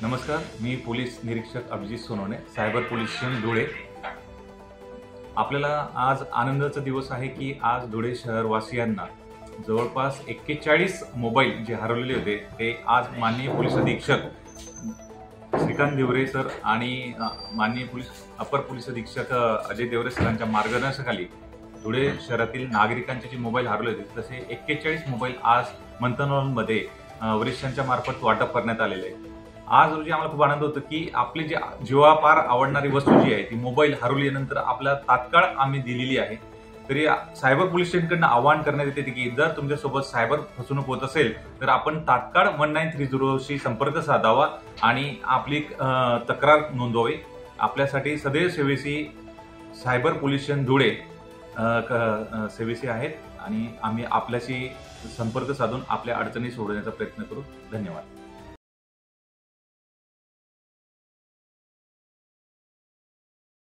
नमस्कार, मी पोलीस निरीक्षक Abhijit Sonawane, cyber police station Dhule. आपल्याला आज आनंदाचा दिवस आहे की आज धुळे शहरवासियांना जवळपास 41 मोबाईल जे हरवलेले होते ते आज माननीय पोलीस अधीक्षक श्रीकांत देवरे सर आणि माननीय अपर पोलीस अधीक्षक अजय देवरे सरांच्या मार्गदर्शनाखाली धुळे शहरातील नागरिकांचे जे मोबाईल हरवले होते तसे 41 मोबाईल आज मंथनमध्ये वरिष्ठांच्या मार्फत वाटप करण्यात आलेले आहे। आज रोजी आम्हाला खूप आनंद होतो की आपली जी जीवापार आवडणारी वस्तू जी आहे ती मोबाईल हरवल्यानंतर आपल्याला तात्काळ आम्ही दिलेली आहे। तरी सायबर पोलीस स्टेशनकडून आवाहन करण्यात येते की जर तुमच्यासोबत सायबर फसवणूक होत असेल तर आपण तात्काळ 1930 शी संपर्क साधावा आणि आपली तक्रार नोंदवावी। आपल्यासाठी सदैव सेवेसी सायबर पोलीस स्टेशन धुळे सेवेसी आहेत आणि आम्ही आपल्याशी संपर्क साधून आपल्या अडचणी सोडवण्याचा प्रयत्न करू। धन्यवाद।